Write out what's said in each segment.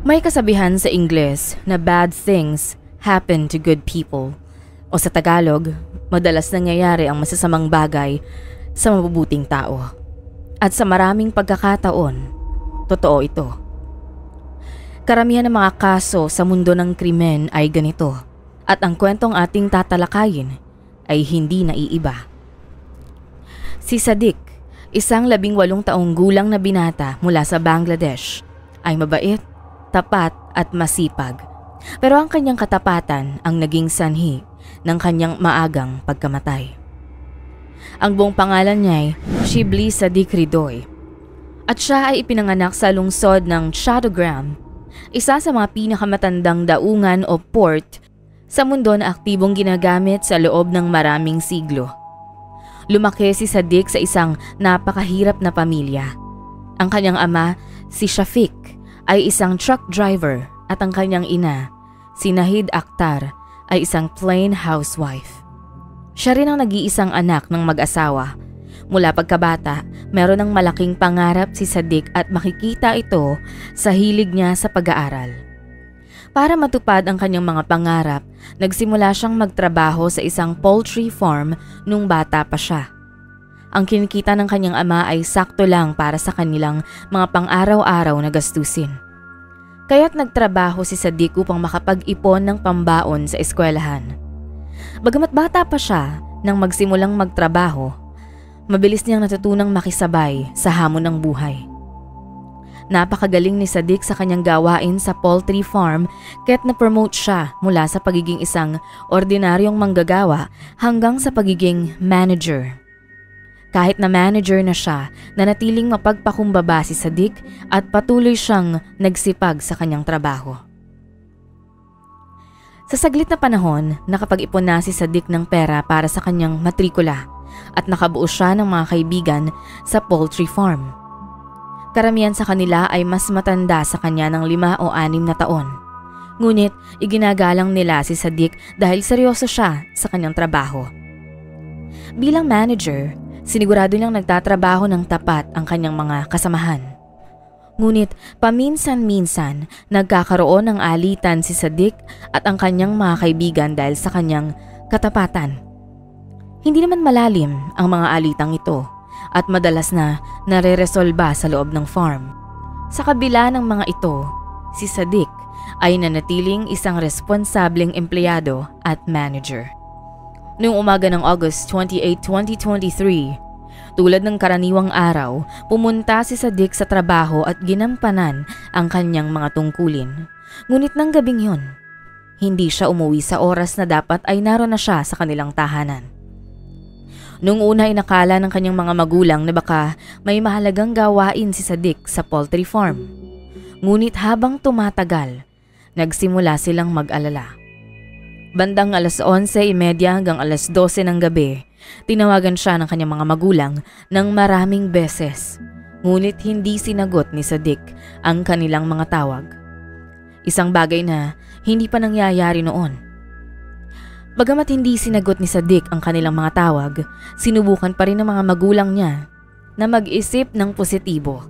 May kasabihan sa Ingles na bad things happen to good people. O sa Tagalog, madalas nangyayari ang masasamang bagay sa mabubuting tao. At sa maraming pagkakataon, totoo ito. Karamihan ng mga kaso sa mundo ng krimen ay ganito. At ang kwentong ating tatalakayin ay hindi naiiba. Si Sadiq, isang 18 taong gulang na binata mula sa Bangladesh, ay mabait, tapat at masipag. Pero ang kanyang katapatan ang naging sanhi ng kanyang maagang pagkamatay. Ang buong pangalan niya ay Shibli Sadiq Ridoy. At siya ay ipinanganak sa lungsod ng Chattogram, isa sa mga pinakamatandang daungan o port sa mundo na aktibong ginagamit sa loob ng maraming siglo. Lumaki si Sadiq sa isang napakahirap na pamilya. Ang kanyang ama, si Shafiq, ay isang truck driver at ang kanyang ina, si Nahid Akhtar, ay isang plain housewife. Siya rin ang nag-iisang anak ng mag-asawa. Mula pagkabata, meron ng malaking pangarap si Sadiq at makikita ito sa hilig niya sa pag-aaral. Para matupad ang kanyang mga pangarap, nagsimula siyang magtrabaho sa isang poultry farm nung bata pa siya. Ang kinikita ng kanyang ama ay sakto lang para sa kanilang mga pang-araw-araw na gastusin. Kaya't nagtrabaho si Sadiq upang makapag-ipon ng pambaon sa eskwelahan. Bagamat bata pa siya nang magsimulang magtrabaho, mabilis niyang natutunang makisabay sa hamon ng buhay. Napakagaling ni Sadiq sa kanyang gawain sa poultry farm kaya't na-promote siya mula sa pagiging isang ordinaryong manggagawa hanggang sa pagiging manager. Kahit na manager na siya, nanatiling mapagpakumbaba si Sadiq at patuloy siyang nagsipag sa kanyang trabaho. Sa saglit na panahon, nakapag-ipon na si Sadiq ng pera para sa kanyang matrikula at nakabuo siya ng mga kaibigan sa poultry farm. Karamihan sa kanila ay mas matanda sa kanya ng 5 o 6 na taon. Ngunit iginagalang nila si Sadiq dahil seryoso siya sa kanyang trabaho. Bilang manager, sinigurado niyang nagtatrabaho ng tapat ang kanyang mga kasamahan. Ngunit paminsan-minsan nagkakaroon ng alitan si Sadiq at ang kanyang mga kaibigan dahil sa kanyang katapatan. Hindi naman malalim ang mga alitang ito at madalas na nare-resolba sa loob ng farm. Sa kabila ng mga ito, si Sadiq ay nanatiling isang responsableng empleyado at manager. Noong umaga ng August 28, 2023, tulad ng karaniwang araw, pumunta si Sadiq sa trabaho at ginampanan ang kanyang mga tungkulin. Ngunit ng gabing yun, hindi siya umuwi sa oras na dapat ay naroon na siya sa kanilang tahanan. Noong una ay nakala ng kanyang mga magulang na baka may mahalagang gawain si Sadiq sa poultry farm. Ngunit habang tumatagal, nagsimula silang mag-alala. Bandang alas 11:30 hanggang alas 12 ng gabi, tinawagan siya ng kanyang mga magulang ng maraming beses. Ngunit hindi sinagot ni Sadiq ang kanilang mga tawag. Isang bagay na hindi pa nangyayari noon. Bagamat hindi sinagot ni Sadiq ang kanilang mga tawag, sinubukan pa rin ng mga magulang niya na mag-isip ng positibo.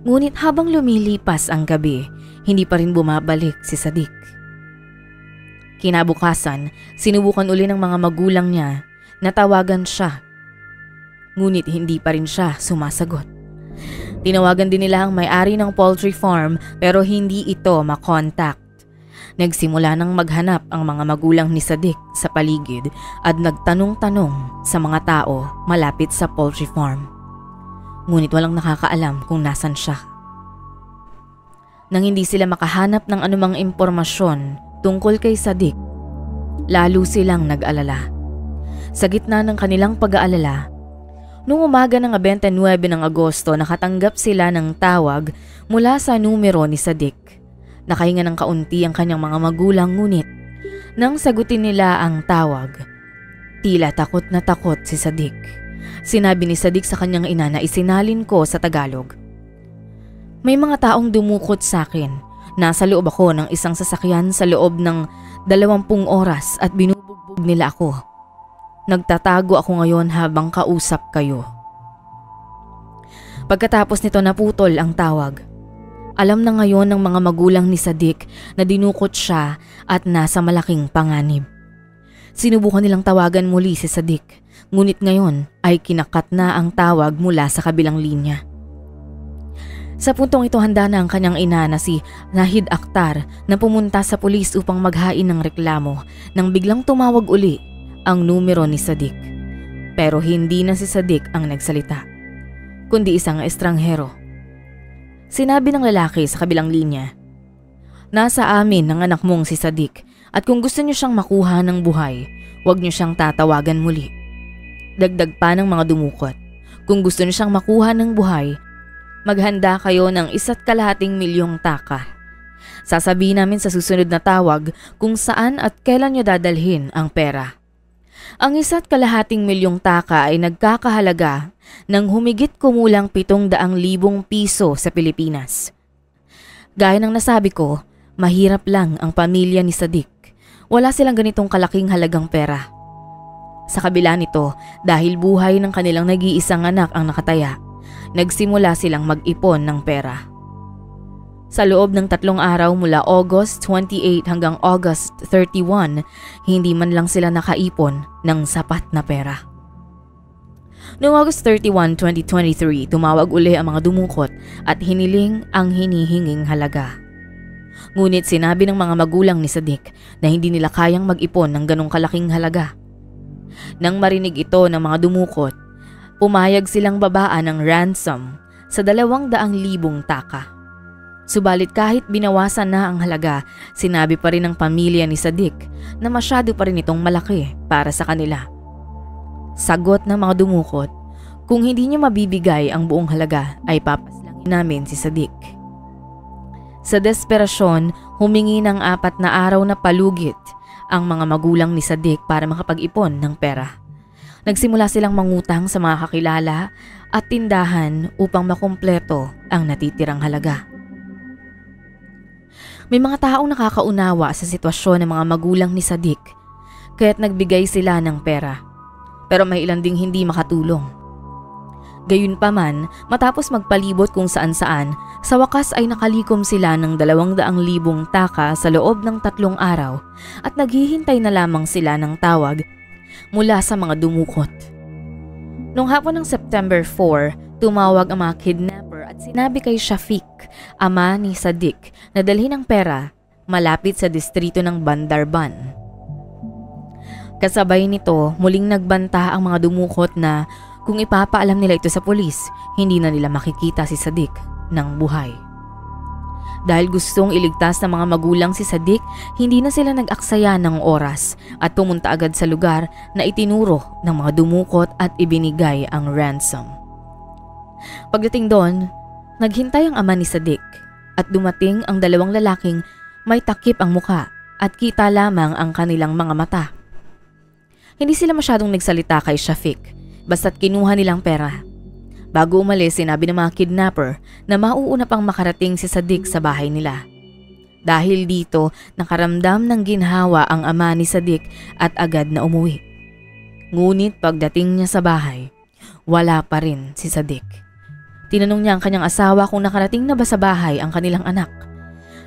Ngunit habang lumilipas ang gabi, hindi pa rin bumabalik si Sadiq. Kinabukasan, sinubukan uli ng mga magulang niya na tawagan siya. Ngunit hindi pa rin siya sumasagot. Tinawagan din nila ang may-ari ng poultry farm pero hindi ito makontak. Nagsimula nang maghanap ang mga magulang ni Sadiq sa paligid at nagtanong-tanong sa mga tao malapit sa poultry farm. Ngunit walang nakakaalam kung nasan siya. Nang hindi sila makahanap ng anumang impormasyon tungkol kay Sadiq, lalo silang nag-alala. Sa gitna ng kanilang pag-aalala, noong umaga ng 29 ng Agosto nakatanggap sila ng tawag mula sa numero ni Sadiq. Nakahinga ng kaunti ang kanyang mga magulang ngunit nang sagutin nila ang tawag, tila takot na takot si Sadiq. Sinabi ni Sadiq sa kanyang ina na isinalin ko sa Tagalog. May mga taong dumukot sa akin. Nasa loob ako ng isang sasakyan sa loob ng 20 oras at binubugbog nila ako. Nagtatago ako ngayon habang kausap kayo. Pagkatapos nito naputol ang tawag. Alam na ngayon ng mga magulang ni Sadiq na dinukot siya at nasa malaking panganib. Sinubukan nilang tawagan muli si Sadiq, ngunit ngayon ay kinakat na ang tawag mula sa kabilang linya. Sa puntong ito handa na ang kanyang ina na si Nahid Akhtar na pumunta sa pulis upang maghain ng reklamo nang biglang tumawag uli ang numero ni Sadiq. Pero hindi na si Sadiq ang nagsalita, kundi isang estranghero. Sinabi ng lalaki sa kabilang linya, "Nasa amin ang anak mong si Sadiq at kung gusto niyo siyang makuha ng buhay, huwag niyo siyang tatawagan muli." Dagdag pa ng mga dumukot, "Kung gusto niyo siyang makuha ng buhay, maghanda kayo ng 1.2 milyong taka. Sasabihin namin sa susunod na tawag kung saan at kailan niyo dadalhin ang pera." Ang 1.2 milyong taka ay nagkakahalaga ng humigit kumulang 700,000 piso sa Pilipinas. Gaya ng nasabi ko, mahirap lang ang pamilya ni Sadiq. Wala silang ganitong kalaking halagang pera. Sa kabila nito, dahil buhay ng kanilang nag-iisang anak ang nakataya, nagsimula silang mag-ipon ng pera. Sa loob ng 3 araw mula August 28 hanggang August 31, hindi man lang sila nakaipon ng sapat na pera. Noong August 31, 2023, tumawag uli ang mga dumukot at hiniling ang hinihinging halaga. Ngunit sinabi ng mga magulang ni Sadiq na hindi nila kayang mag-ipon ng ganong kalaking halaga. Nang marinig ito ng mga dumukot, pumayag silang babaan ng ransom sa 200,000 taka. Subalit kahit binawasan na ang halaga, sinabi pa rin ng pamilya ni Sadiq na masyado pa rin itong malaki para sa kanila. Sagot ng mga dumukot, "Kung hindi niyo mabibigay ang buong halaga ay papaslangin namin si Sadiq." Sa desperasyon, humingi ng 4 na araw na palugit ang mga magulang ni Sadiq para makapag-ipon ng pera. Nagsimula silang mangutang sa mga kakilala at tindahan upang makumpleto ang natitirang halaga. May mga taong nakakaunawa sa sitwasyon ng mga magulang ni Sadiq, kaya't nagbigay sila ng pera. Pero may ilan ding hindi makatulong. Gayunpaman, matapos magpalibot kung saan-saan, sa wakas ay nakalikom sila ng 200,000 taka sa loob ng 3 araw at naghihintay na lamang sila ng tawag mula sa mga dumukot. Noong hapon ng September 4, tumawag ang mga kidnapper at sinabi kay Shafiq, ama ni Sadiq, na dalhin ang pera malapit sa distrito ng Bandarban. Kasabay nito, muling nagbanta ang mga dumukot na kung ipapaalam nila ito sa pulis, hindi na nila makikita si Sadiq ng buhay. Dahil gustong iligtas ng mga magulang si Sadiq, hindi na sila nag-aksaya ng oras at pumunta agad sa lugar na itinuro ng mga dumukot at ibinigay ang ransom. Pagdating doon, naghintay ang ama ni Sadiq at dumating ang 2 lalaking may takip ang muka at kita lamang ang kanilang mga mata. Hindi sila masyadong nagsalita kay Shafiq, basta't kinuha nilang pera. Bago umalis, sinabi ng mga kidnapper na mauuna pang makarating si Sadiq sa bahay nila. Dahil dito, nakaramdam ng ginhawa ang ama ni Sadiq at agad na umuwi. Ngunit pagdating niya sa bahay, wala pa rin si Sadiq. Tinanong niya ang kanyang asawa kung nakarating na ba sa bahay ang kanilang anak.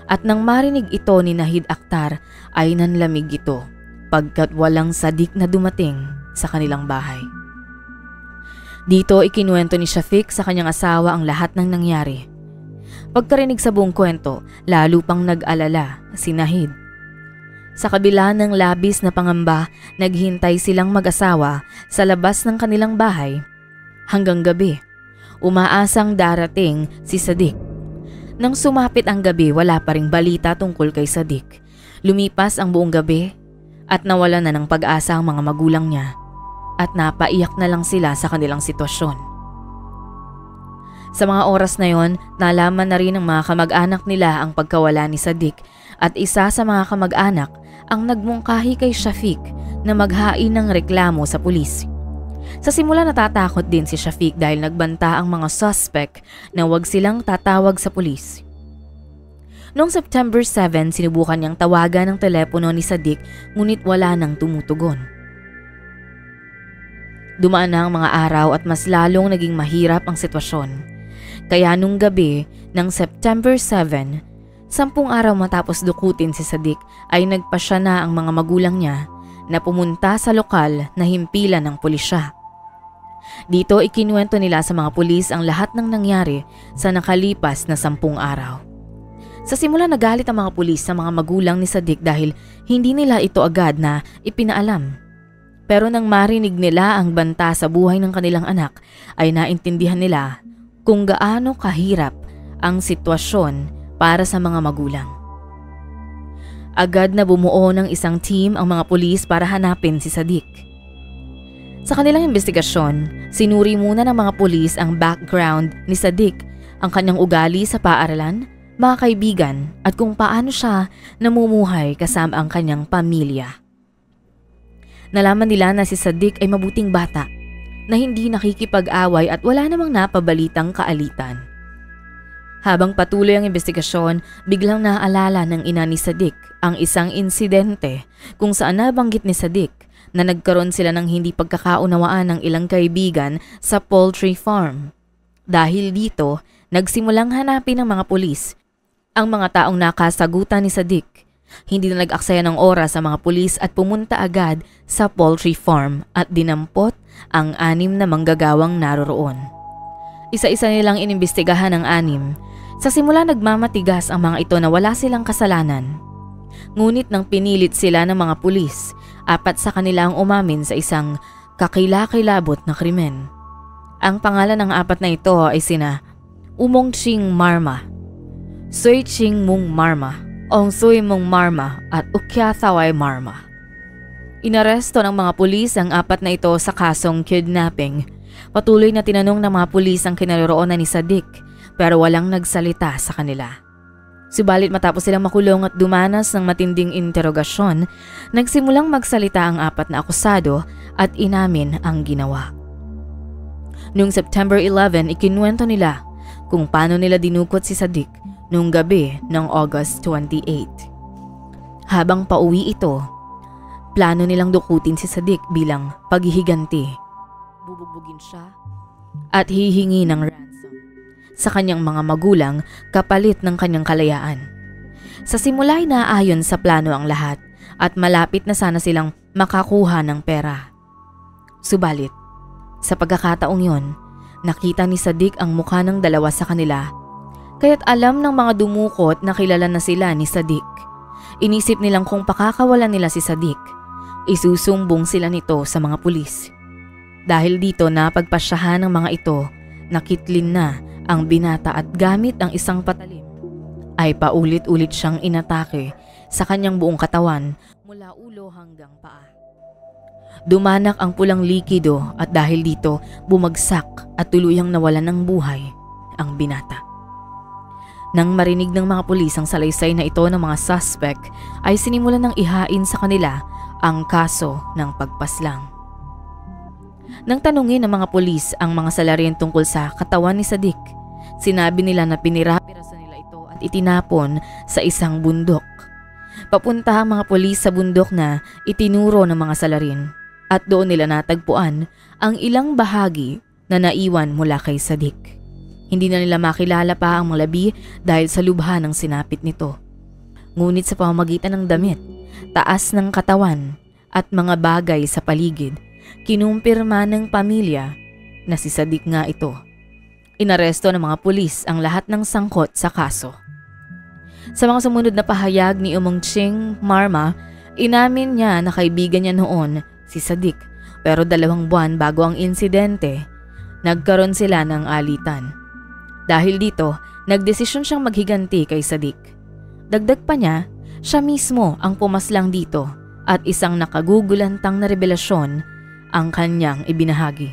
At nang marinig ito ni Nahid Akhtar ay nanlamig ito pagkat walang Sadiq na dumating sa kanilang bahay. Dito ikinuwento ni Shafiq sa kanyang asawa ang lahat ng nangyari. Pagkarinig sa buong kwento, lalo pang nag-alala si Nahid. Sa kabila ng labis na pangamba, naghintay silang mag-asawa sa labas ng kanilang bahay hanggang gabi. Umaasang darating si Sadiq. Nang sumapit ang gabi, wala pa ring balita tungkol kay Sadiq. Lumipas ang buong gabi at nawala na ng pag-asa ang mga magulang niya at napaiyak na lang sila sa kanilang sitwasyon. Sa mga oras na yon, nalaman na rin ng mga kamag-anak nila ang pagkawala ni Sadiq at isa sa mga kamag-anak ang nagmungkahi kay Shafiq na maghain ng reklamo sa pulis. Sa simula natatakot din si Shafiq dahil nagbanta ang mga suspect na huwag silang tatawag sa pulis. Noong September 7, sinubukan niyang tawagan ng telepono ni Sadiq ngunit wala nang tumutugon. Dumaan na ang mga araw at mas lalong naging mahirap ang sitwasyon. Kaya nung gabi, ng September 7, 10 araw matapos dukutin si Sadiq ay nagpasya na ang mga magulang niya na pumunta sa lokal na himpilan ng pulisya. Dito ikinuwento nila sa mga pulis ang lahat ng nangyari sa nakalipas na 10 araw. Sa simula nagalit ang mga pulis sa mga magulang ni Sadiq dahil hindi nila ito agad na ipinaalam. Pero nang marinig nila ang banta sa buhay ng kanilang anak ay naintindihan nila kung gaano kahirap ang sitwasyon para sa mga magulang. Agad na bumuo ng isang team ang mga pulis para hanapin si Sadiq. Sa kanilang investigasyon, sinuri muna ng mga pulis ang background ni Sadiq, ang kanyang ugali sa paaralan, mga kaibigan at kung paano siya namumuhay kasama ang kanyang pamilya. Nalaman nila na si Sadiq ay mabuting bata na hindi nakikipag-away at wala namang napabalitang kaalitan. Habang patuloy ang investigasyon, biglang naaalala ng ina ni Sadiq ang isang insidente kung saan nabanggit ni Sadiq na nagkaroon sila ng hindi pagkakaunawaan ng ilang kaibigan sa poultry farm. Dahil dito, nagsimulang hanapin ng mga pulis ang mga taong nakasagutan ni Sadiq. Hindi na nag-aksaya ng oras sa mga pulis at pumunta agad sa poultry farm at dinampot ang 6 na manggagawang naroroon. Isa-isa nilang inimbestigahan ang 6. Sa simula nagmamatigas ang mga ito na wala silang kasalanan. Ngunit nang pinilit sila ng mga pulis, 4 sa kanila ang umamin sa isang kakilakilabot na krimen. Ang pangalan ng 4 na ito ay sina Umong Ching Marma, Soy Ching Mung Marma, Ong Soy Mung Marma at Ukya Thaway Marma. Inaresto ng mga pulis ang 4 na ito sa kasong kidnapping. Patuloy na tinanong ng mga pulis ang kinaroroonan ni Sadiq pero walang nagsalita sa kanila. Subalit matapos silang makulong at dumanas ng matinding interogasyon, nagsimulang magsalita ang 4 na akusado at inamin ang ginawa. Noong September 11, ikinuwento nila kung paano nila dinukot si Sadiq noong gabi ng August 28. Habang pauwi ito, plano nilang dukutin si Sadiq bilang paghihiganti. Bubugbugin siya at hihingi ng ransom sa kanyang mga magulang kapalit ng kanyang kalayaan. Sa simula ay naayon sa plano ang lahat at malapit na sana silang makakuha ng pera. Subalit, sa pagkakataong yon, nakita ni Sadiq ang mukha ng dalawa sa kanila. Kaya't alam ng mga dumukot na kilala na sila ni Sadiq. Inisip nilang kung pakakawalan nila si Sadiq, isusumbong sila nito sa mga pulis. Dahil dito napagpasyahan ng mga ito, nakitlin na ang binata at gamit ang isang patalim, ay paulit-ulit siyang inatake sa kanyang buong katawan mula ulo hanggang paa. Dumanak ang pulang likido at dahil dito bumagsak at tuluyang nawalan ng buhay ang binata. Nang marinig ng mga pulis ang salaysay na ito ng mga suspect ay sinimulan ng ihain sa kanila ang kaso ng pagpaslang. Nang tanungin ng mga pulis ang mga salaryan tungkol sa katawan ni Sadiq, sinabi nila na pinirapirasan nila ito at itinapon sa isang bundok. Papunta ang mga pulis sa bundok na itinuro ng mga salarin at doon nila natagpuan ang ilang bahagi na naiwan mula kay Sadiq. Hindi na nila makilala pa ang mga labi dahil sa lubha ng sinapit nito. Ngunit sa pamamagitan ng damit, taas ng katawan at mga bagay sa paligid, kinumpirma ng pamilya na si Sadiq nga ito. Inaresto ng mga pulis ang lahat ng sangkot sa kaso. Sa mga sumunod na pahayag ni Umong Ching Marma, inamin niya na kaibigan niya noon si Sadiq pero 2 buwan bago ang insidente, nagkaroon sila ng alitan. Dahil dito, nagdesisyon siyang maghiganti kay Sadiq. Dagdag pa niya, siya mismo ang pumaslang dito at isang nakagugulantang na revelasyon ang kanyang ibinahagi.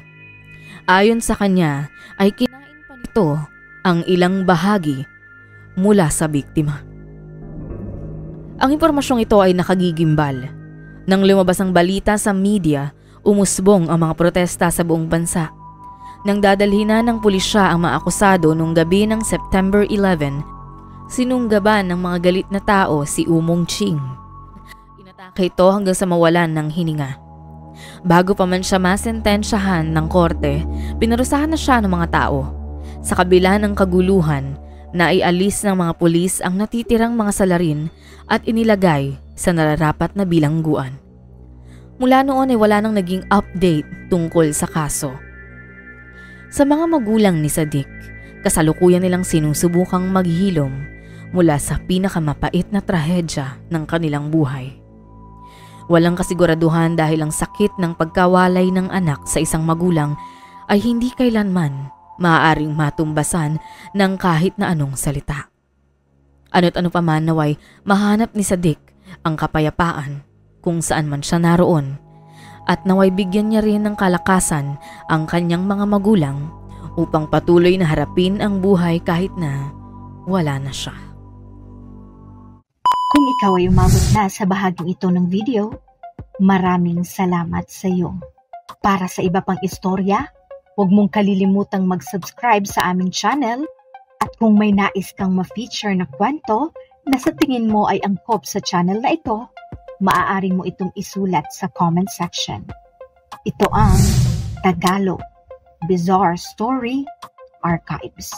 Ayon sa kanya ay kinain pa nito ang ilang bahagi mula sa biktima. Ang impormasyong ito ay nakagigimbal. Nang lumabas ang balita sa media, umusbong ang mga protesta sa buong bansa. Nang dadalhin na ng pulisya ang mga akusado noong gabi ng September 11, sinunggaban ng mga galit na tao si Umong Ching. Inatake ito hanggang sa mawalan ng hininga. Bago pa man siya masentensyahan ng korte, pinarusahan na siya ng mga tao. Sa kabila ng kaguluhan, Naialis ng mga pulis ang natitirang mga salarin at inilagay sa nararapat na bilangguan. Mula noon ay wala nang naging update tungkol sa kaso. Sa mga magulang ni Sadiq, kasalukuyan nilang sinusubukang maghilom mula sa pinakamapait na trahedya ng kanilang buhay. Walang kasiguraduhan dahil ang sakit ng pagkawalay ng anak sa isang magulang ay hindi kailanman maaaring matumbasan ng kahit na anong salita. Ano't ano pa man naway mahanap ni Sadiq ang kapayapaan kung saan man siya naroon at naway bigyan niya rin ng kalakasan ang kanyang mga magulang upang patuloy na harapin ang buhay kahit na wala na siya. Kung ikaw ay umabot na sa bahaging ito ng video, maraming salamat sa iyo. Para sa iba pang istorya, huwag mong kalilimutang mag-subscribe sa aming channel at kung may nais kang ma-feature na kwento na sa tingin mo ay angkop sa channel na ito, maaari mo itong isulat sa comment section. Ito ang Tagalog Bizarre Story Archives.